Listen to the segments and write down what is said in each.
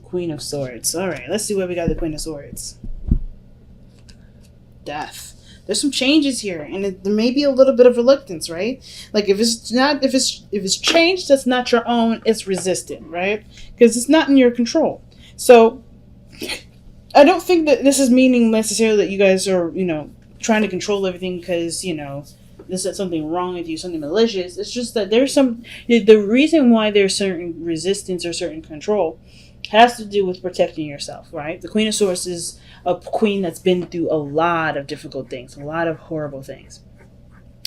Queen of Swords. All right, let's see what we got. The Queen of Swords. Death. There's some changes here, and there may be a little bit of reluctance, right? Like if it's change that's not your own, it's resistant, right? Because it's not in your control. So I don't think that this is meaning necessarily that you guys are, trying to control everything because, there's something wrong with you, something malicious. It's just that the reason why there's certain resistance or certain control has to do with protecting yourself, right? The Queen of Swords is a queen that's been through a lot of difficult things, a lot of horrible things.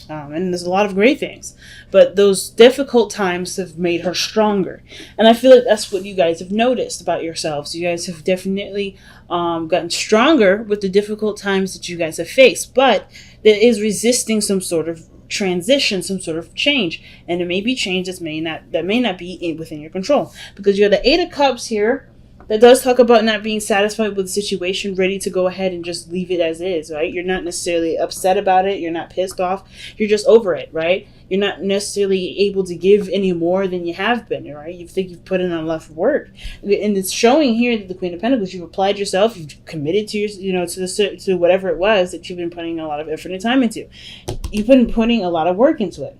And there's a lot of great things. But those difficult times have made her stronger. And I feel like that's what you guys have noticed about yourselves. You guys have definitely gotten stronger with the difficult times that you guys have faced. But there is resisting some sort of transition, some sort of change. And it may be change that may not be within your control. Because you have the Eight of Cups here. That does talk about not being satisfied with the situation, ready to go ahead and just leave it as is, right? You're not necessarily upset about it. You're not pissed off. You're just over it, right? You're not necessarily able to give any more than you have been, right? You think you've put in a lot of work. And it's showing here that the Queen of Pentacles, you've applied yourself, you've committed to your, to whatever it was that you've been putting a lot of effort and time into. You've been putting a lot of work into it.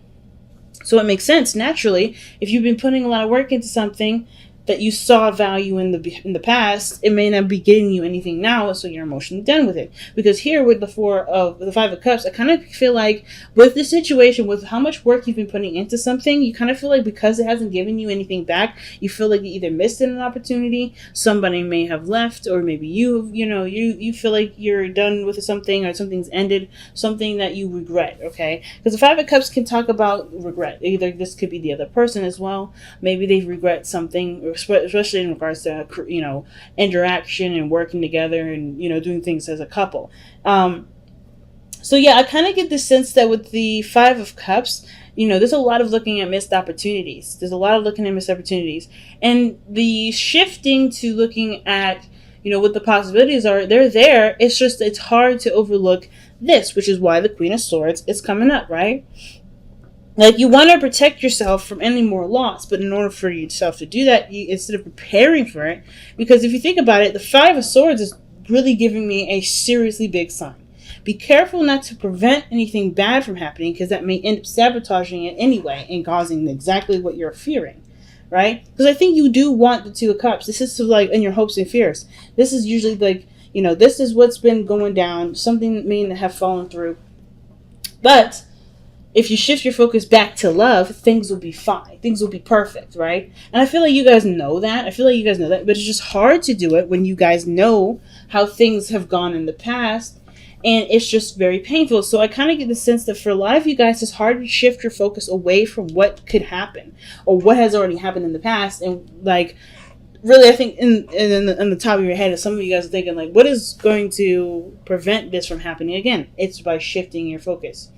So it makes sense, naturally, if you've been putting a lot of work into something that you saw value in the past, it may not be getting you anything now, so you're emotionally done with it. Because here with the Five of Cups, I kind of feel like with the situation, with how much work you've been putting into something, you kind of feel like because it hasn't given you anything back, you feel like you either missed an opportunity, somebody may have left, or maybe you feel like you're done with something, or something's ended, something that you regret, okay? Because the Five of Cups can talk about regret. Either this could be the other person as well. Maybe they regret something, especially in regards to interaction and working together and doing things as a couple. So yeah, I kind of get the sense that with the Five of Cups, there's a lot of looking at missed opportunities. And the shifting to looking at what the possibilities are, they're there. It's just it's hard to overlook this, which is why the Queen of Swords is coming up, right? Like, you want to protect yourself from any more loss, but in order for yourself to do that, instead of preparing for it, because if you think about it, the Five of Swords is really giving me a seriously big sign. Be careful not to prevent anything bad from happening, because that may end up sabotaging it anyway and causing exactly what you're fearing, right? Because I think you do want the Two of Cups. This is like in your hopes and fears. This is usually like, this is what's been going down. Something may have fallen through. But if you shift your focus back to love, things will be fine. Things will be perfect, right? And I feel like you guys know that. But it's just hard to do it when you guys know how things have gone in the past. And it's just very painful. So I kind of get the sense that for a lot of you guys, it's hard to shift your focus away from what could happen or what has already happened in the past. And like, really, I think in the top of your head, some of you guys are thinking like, what is going to prevent this from happening again? It's by shifting your focus.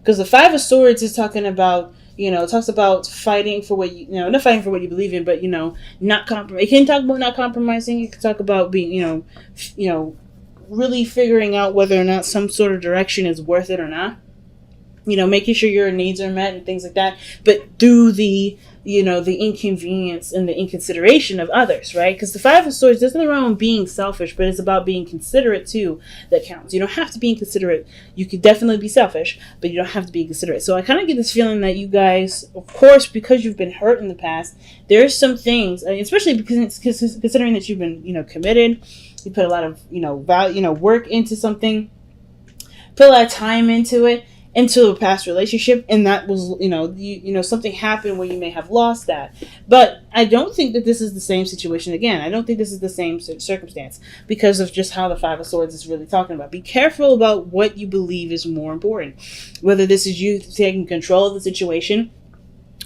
Because the Five of Swords is talking about, it talks about fighting for what not fighting for what you believe in, but, not compromise. It can talk about not compromising. It can talk about being, really figuring out whether or not some sort of direction is worth it or not. Making sure your needs are met and things like that. But through the inconvenience and the inconsideration of others, right? Because the Five of Swords isn't around being selfish, but it's about being considerate too that counts. You don't have to be inconsiderate. You could definitely be selfish, but you don't have to be considerate. So I kind of get this feeling that you guys, of course, because you've been hurt in the past, there's some things, especially because considering that you've been, committed, you put a lot of, value, work into something, put a lot of time into a past relationship, and that was, something happened where you may have lost that. But I don't think that this is the same situation again. I don't think this is the same circumstance because of just how the Five of Swords is really talking about. Be careful about what you believe is more important, whether this is you taking control of the situation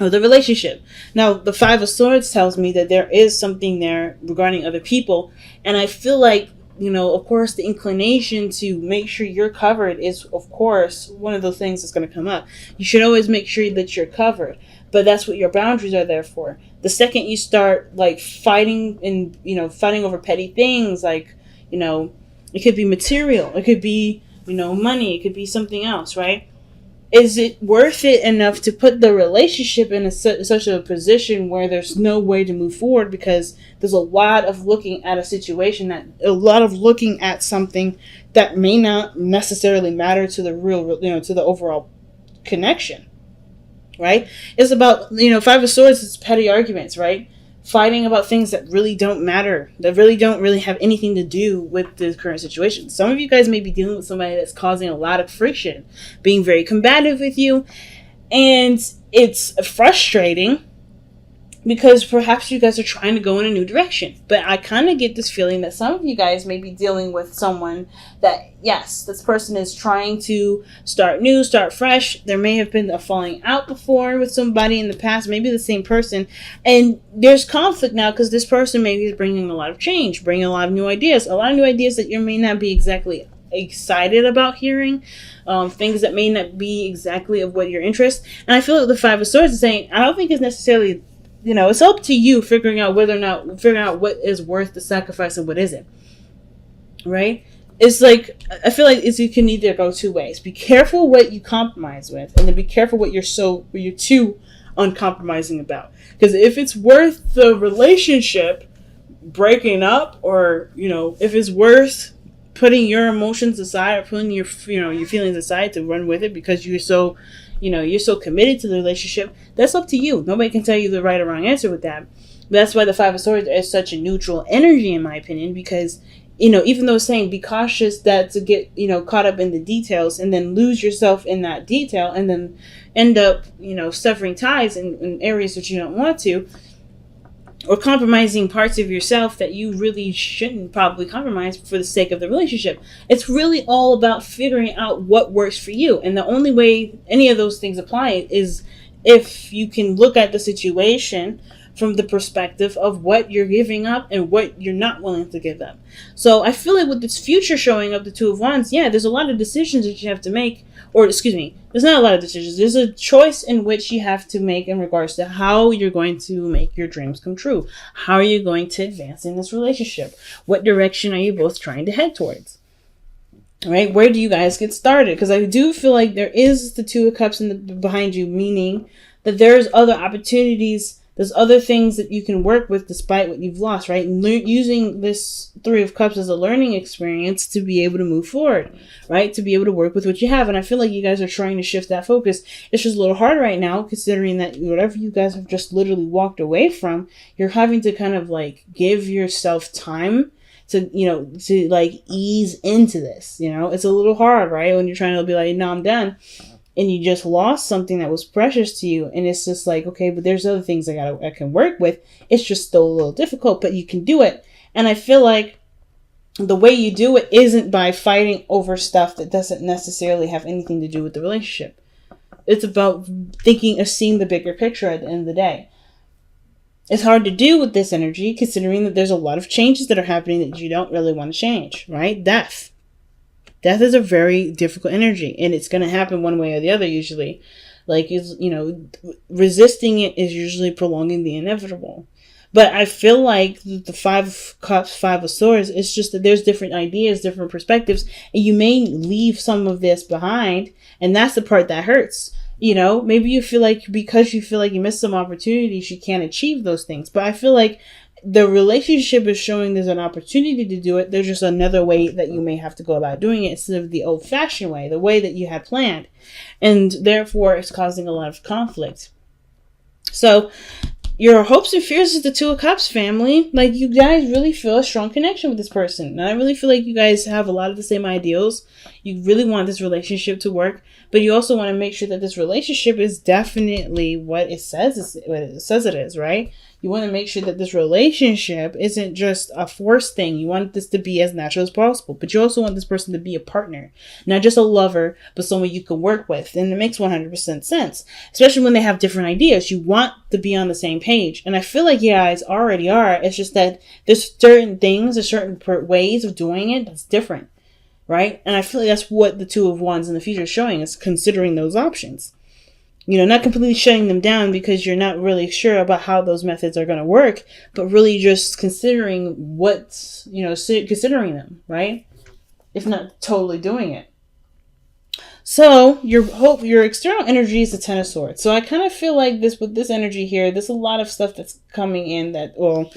or the relationship. Now, the Five of Swords tells me that there is something there regarding other people, and I feel like, of course, the inclination to make sure you're covered is, of course, one of those things that's going to come up. You should always make sure that you're covered, but that's what your boundaries are there for. The second you start, fighting and, fighting over petty things, it could be material, it could be, money, it could be something else, right? is it worth it enough to put the relationship in such a position where there's no way to move forward, because there's a lot of looking at a situation, that a lot of looking at something that may not necessarily matter to the real, to the overall connection, right? It's about, Five of Swords is petty arguments, right? Fighting about things that really don't matter, that really don't really have anything to do with the current situation. Some of you guys may be dealing with somebody that's causing a lot of friction, being very combative with you, and it's frustrating because perhaps you guys are trying to go in a new direction. But I kind of get this feeling that some of you guys may be dealing with someone that, yes, this person is trying to start new, start fresh. There may have been a falling out before with somebody in the past, maybe the same person. And there's conflict now because this person maybe is bringing a lot of change, bringing a lot of new ideas that you may not be exactly excited about hearing, things that may not be exactly of what your interest. And I feel like the Five of Swords is saying, I don't think it's necessarily, it's up to you figuring out what is worth the sacrifice and what isn't. Right? It's like, I feel like you can either go two ways. Be careful what you compromise with, and then be careful what you're too uncompromising about. Because if it's worth the relationship breaking up, or, if it's worth putting your emotions aside, or putting your feelings aside to run with it because you're so committed to the relationship, that's up to you. Nobody can tell you the right or wrong answer with that. But that's why the Five of Swords is such a neutral energy, in my opinion, because, even though it's saying be cautious that to get, caught up in the details and then lose yourself in that detail and then end up, severing ties in areas that you don't want to, or compromising parts of yourself that you really shouldn't probably compromise for the sake of the relationship. It's really all about figuring out what works for you. And the only way any of those things apply is if you can look at the situation from the perspective of what you're giving up and what you're not willing to give up. So I feel like with this future showing up, the Two of Wands, there's a lot of decisions that you have to make. Or, excuse me, there's not a lot of decisions. There's a choice in which you have to make in regards to how you're going to make your dreams come true. How are you going to advance in this relationship? What direction are you both trying to head towards? Right? Where do you guys get started? Because I do feel like there is the Two of Cups behind you, meaning that there's other opportunities. There's other things that you can work with despite what you've lost, right? Using this Three of Cups as a learning experience to be able to move forward, right? To be able to work with what you have. And I feel like you guys are trying to shift that focus. It's just a little hard right now, considering that whatever you guys have just literally walked away from, you're having to kind of like give yourself time to, to like ease into this. It's a little hard, right? When you're trying to be like, no, I'm done. And you just lost something that was precious to you. And it's just like, okay, but there's other things I can work with. It's just still a little difficult, but you can do it. And I feel like the way you do it isn't by fighting over stuff that doesn't necessarily have anything to do with the relationship. It's about seeing the bigger picture at the end of the day. It's hard to do with this energy, considering that there's a lot of changes that are happening that you don't really want to change, right? Death is a very difficult energy, and it's going to happen one way or the other usually. Like, resisting it is usually prolonging the inevitable. But I feel like the Five of Cups, Five of Swords, it's just that there's different ideas, different perspectives, and you may leave some of this behind, and that's the part that hurts. Maybe you feel like because you feel like you missed some opportunities, you can't achieve those things. But I feel like the relationship is showing there's an opportunity to do it. There's just another way that you may have to go about doing it instead of the old-fashioned way, the way that you had planned. And therefore, it's causing a lot of conflict. So, your hopes and fears is the Two of Cups, family. Like, you guys really feel a strong connection with this person. And I really feel like you guys have a lot of the same ideals. You really want this relationship to work. But you also want to make sure that this relationship is definitely what it says it is, right? You want to make sure that this relationship isn't just a forced thing. You want this to be as natural as possible. But you also want this person to be a partner. Not just a lover, but someone you can work with. And it makes 100% sense. Especially when they have different ideas. You want to be on the same page. And I feel like you guys already are. It's just that there's certain things, there's certain ways of doing it that's different. Right? And I feel like that's what the Two of Wands in the future is showing, is considering those options. Not completely shutting them down because you're not really sure about how those methods are going to work, but really just considering considering them, right? If not totally doing it. So your external energy is the Ten of Swords. So I kind of feel like this with this energy here, there's a lot of stuff that's coming in that, well,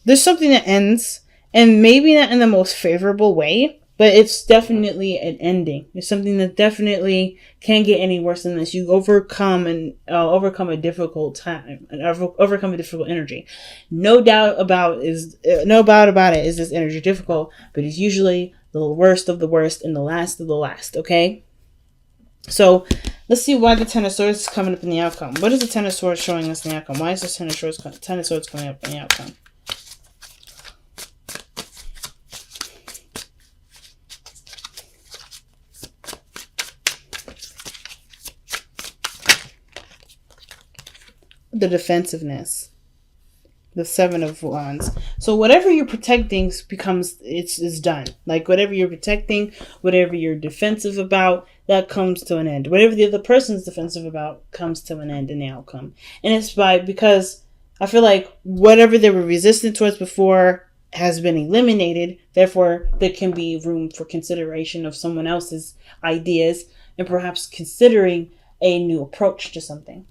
there's something that ends, and maybe not in the most favorable way, but it's definitely an ending. It's something that definitely can't get any worse than this. You overcome a difficult time and overcome a difficult energy. No doubt about it. Is this energy difficult? But it's usually the worst of the worst and the last of the last. Okay. So let's see why the Ten of Swords is coming up in the outcome. What is the Ten of Swords showing us in the outcome? Why is this Ten of Swords coming up in the outcome? The defensiveness. The Seven of Wands. So whatever you're protecting is done. Like whatever you're protecting, whatever you're defensive about, that comes to an end. Whatever the other person's defensive about comes to an end in the outcome. And it's because I feel like whatever they were resistant towards before has been eliminated. Therefore, there can be room for consideration of someone else's ideas and perhaps considering a new approach to something.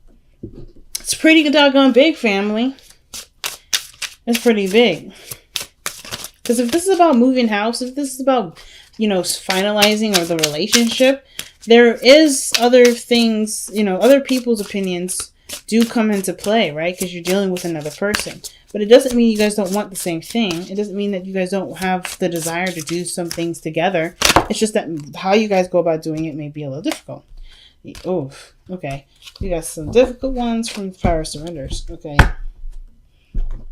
It's pretty doggone big, family. It's pretty big. Because if this is about moving house, if this is about, finalizing or the relationship, there is other things, other people's opinions do come into play, right? Because you're dealing with another person. But it doesn't mean you guys don't want the same thing. It doesn't mean that you guys don't have the desire to do some things together. It's just that how you guys go about doing it may be a little difficult. Oh, okay. You got some difficult ones from the Power of Surrenders. Okay.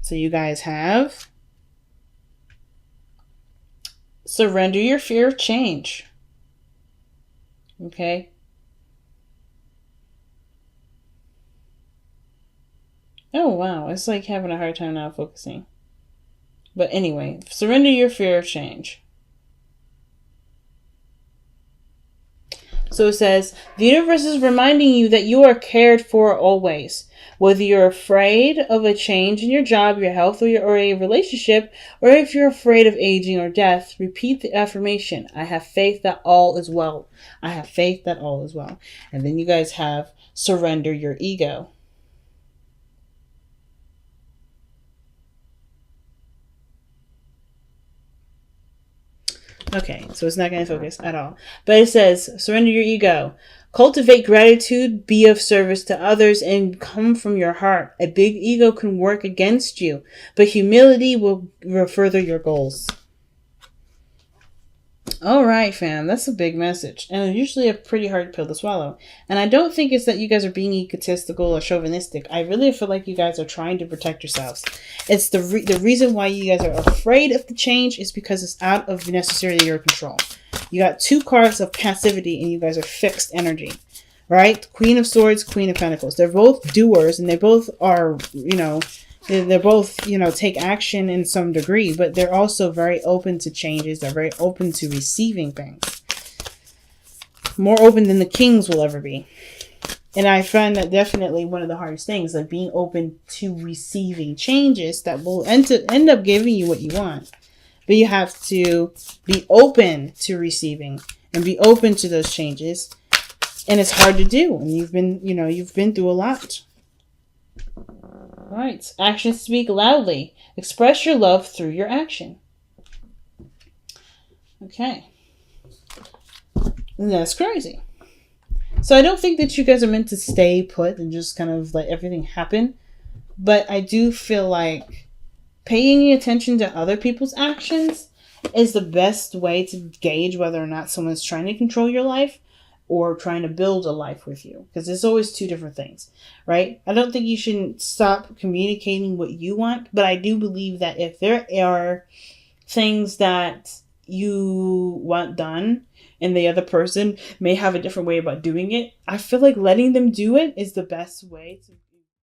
So you guys have surrender your fear of change. Okay. Oh, wow. It's like having a hard time now focusing. But anyway, surrender your fear of change. So it says, the universe is reminding you that you are cared for always. Whether you're afraid of a change in your job, your health, or a relationship, or if you're afraid of aging or death, repeat the affirmation. I have faith that all is well. I have faith that all is well. And then you guys have surrender your ego. Okay, so it's not going to focus at all. But it says, surrender your ego. Cultivate gratitude, be of service to others, and come from your heart. A big ego can work against you, but humility will further your goals. All right, fam. That's a big message. And usually a pretty hard pill to swallow. And I don't think it's that you guys are being egotistical or chauvinistic. I really feel like you guys are trying to protect yourselves. It's the reason why you guys are afraid of the change is because it's out of necessarily your control. You got two cards of passivity and you guys are fixed energy. Right? Queen of Swords, Queen of Pentacles. They're both doers and they both are, they're both, take action in some degree, but they're also very open to changes. They're very open to receiving things. More open than the kings will ever be. And I find that definitely one of the hardest things, like being open to receiving changes that will end up giving you what you want. But you have to be open to receiving and be open to those changes. And it's hard to do. And you've been through a lot. All right. Actions speak loudly. Express your love through your action. Okay. And that's crazy. So I don't think that you guys are meant to stay put and just kind of let everything happen. But I do feel like paying attention to other people's actions is the best way to gauge whether or not someone's trying to control your life or trying to build a life with you. Because there's always two different things, right? I don't think you shouldn't stop communicating what you want, but I do believe that if there are things that you want done and the other person may have a different way about doing it, I feel like letting them do it is the best way to